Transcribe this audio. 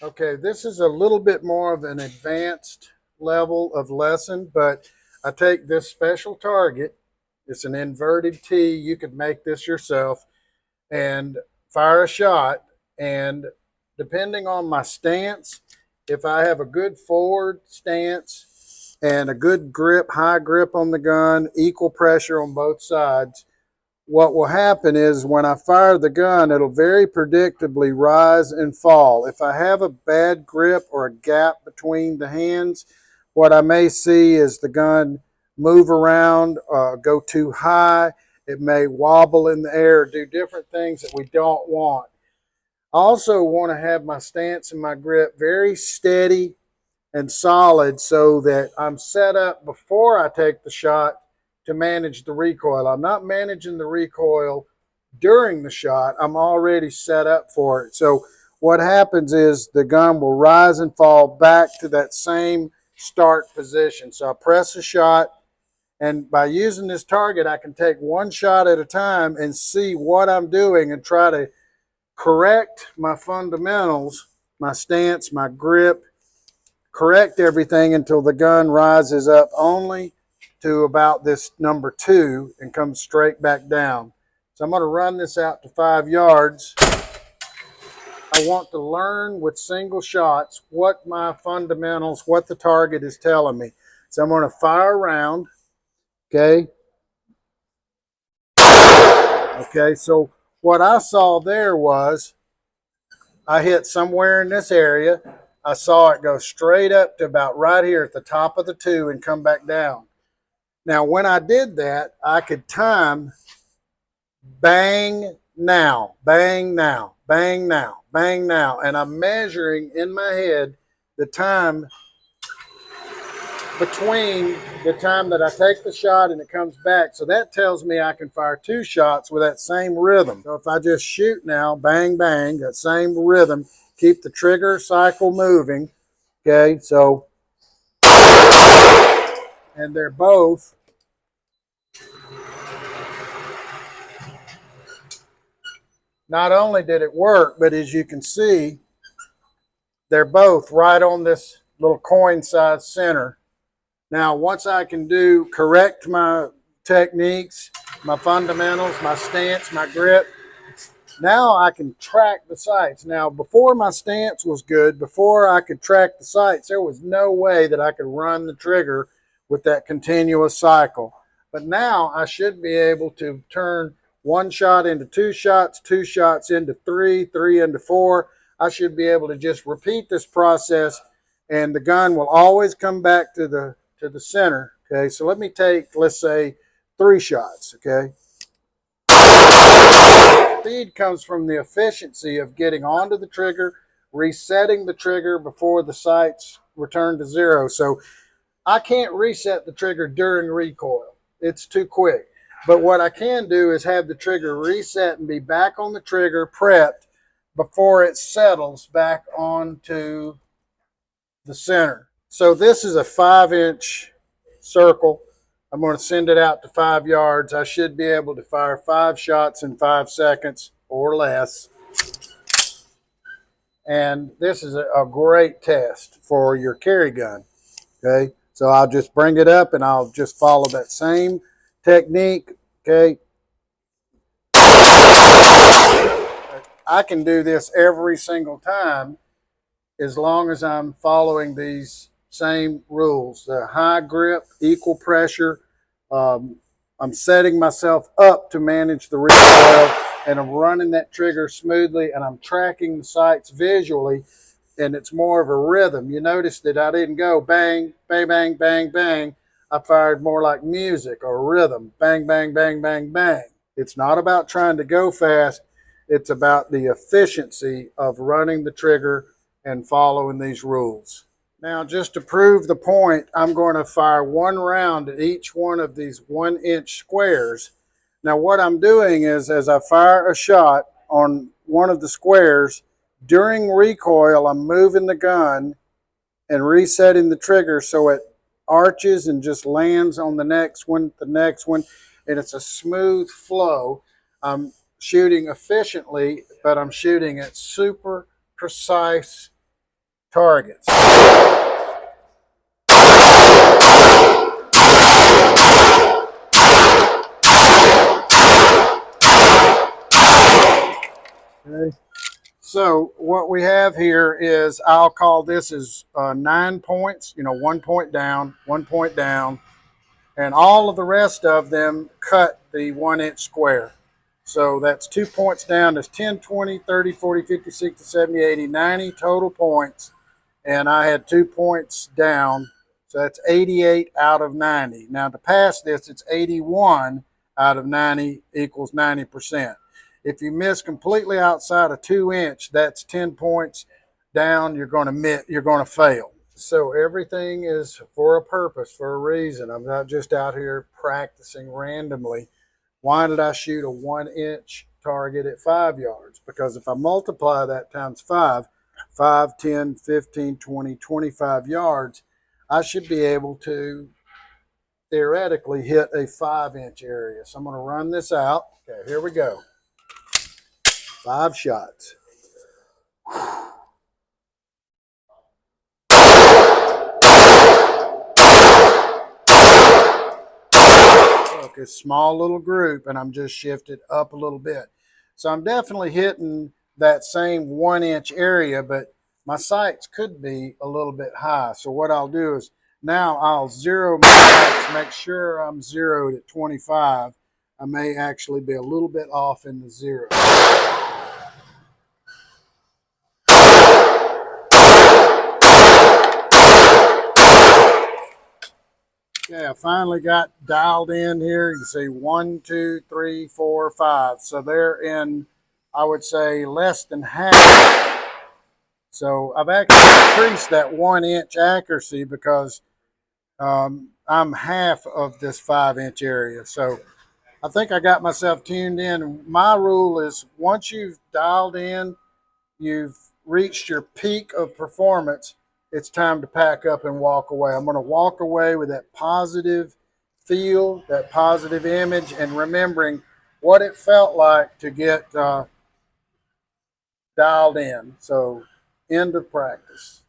Okay, this is a little bit more of an advanced level of lesson, but I take this special target. It's an inverted T. You could make this yourself and fire a shot. And depending on my stance, if I have a good forward stance and a good grip, high grip on the gun, equal pressure on both sides, what will happen is when I fire the gun, it'll very predictably rise and fall. If I have a bad grip or a gap between the hands, what I may see is the gun move around, go too high. It may wobble in the air, do different things that we don't want. I also want to have my stance and my grip very steady and solid so that I'm set up before I take the shot to manage the recoil. I'm not managing the recoil during the shot. I'm already set up for it. So what happens is the gun will rise and fall back to that same start position. So I press a shot, and by using this target, I can take one shot at a time and see what I'm doing and try to correct my fundamentals, my stance, my grip, correct everything until the gun rises up only to about this number 2 and comes straight back down. So I'm going to run this out to 5 yards. I want to learn with single shots what my fundamentals, what the target is telling me. So I'm going to fire around. Okay. Okay. So what I saw there was I hit somewhere in this area. I saw it go straight up to about right here at the top of the 2 and come back down. Now, when I did that, I could time bang now, bang now, bang now, bang now. And I'm measuring in my head the time between the time that I take the shot and it comes back. So that tells me I can fire 2 shots with that same rhythm. So if I just shoot now, bang, bang, that same rhythm, keep the trigger cycle moving. Okay, so, and they're both not only did it work, but as you can see, they're both right on this little coin size center. Now, once I can correct my techniques, my fundamentals, my stance, my grip, now I can track the sights. Now, before my stance was good, before I could track the sights, there was no way that I could run the trigger with that continuous cycle. But now I should be able to turn one shot into 2 shots into three into 4. I should be able to just repeat this process and the gun will always come back to the center. Okay, so let me take, let's say, 3 shots. Okay, speed comes from the efficiency of getting onto the trigger, resetting the trigger before the sights return to 0. So I can't reset the trigger during recoil. It's too quick. But what I can do is have the trigger reset and be back on the trigger prepped before it settles back onto the center. So this is a 5-inch circle. I'm going to send it out to 5 yards. I should be able to fire 5 shots in 5 seconds or less. And this is a great test for your carry gun. Okay, so I'll just bring it up and I'll just follow that same technique. Okay, I can do this every single time as long as I'm following these same rules. The high grip, equal pressure. Um, I'm setting myself up to manage the recoil and I'm running that trigger smoothly and I'm tracking the sights visually and it's more of a rhythm. You notice that I didn't go bang, bang, bang, bang, bang. I fired more like music or rhythm. Bang, bang, bang, bang, bang. It's not about trying to go fast. It's about the efficiency of running the trigger and following these rules. Now, just to prove the point, I'm going to fire 1 round at each one of these 1-inch squares. Now, what I'm doing is as I fire a shot on one of the squares, during recoil, I'm moving the gun and resetting the trigger so it arches and just lands on the next one, and it's a smooth flow. shooting efficiently, but I'm shooting at super precise targets. Okay. So what we have here is, I'll call this as 9 points, 1 point down, 1 point down, and all of the rest of them cut the 1 inch square. So that's 2 points down. There's 10, 20, 30, 40, 50, 60, 70, 80, 90 total points. And I had 2 points down. So that's 88 out of 90. Now to pass this, it's 81 out of 90 equals 90%. If you miss completely outside a 2 inch, that's 10 points down. You're going to fail. So everything is for a purpose, for a reason. I'm not just out here practicing randomly. Why did I shoot a 1 inch target at 5 yards? Because if I multiply that times 5, 10, 15, 20, 25 yards, I should be able to theoretically hit a 5 inch area. So I'm going to run this out. Okay, here we go. 5 shots. Look, it's a small little group, and I'm just shifted up a little bit. So I'm definitely hitting that same 1 inch area, but my sights could be a little bit high. So what I'll do is, now I'll zero my sights, make sure I'm zeroed at 25. I may actually be a little bit off in the zero. Okay, I finally got dialed in here. You can see 1, 2, 3, 4, 5. So they're in, I would say, less than half. So I've actually increased that 1 inch accuracy because I'm half of this 5 inch area. So I think I got myself tuned in. My rule is, once you've dialed in, you've reached your peak of performance, it's time to pack up and walk away. I'm going to walk away with that positive feel, that positive image, and remembering what it felt like to get dialed in. So, end of practice.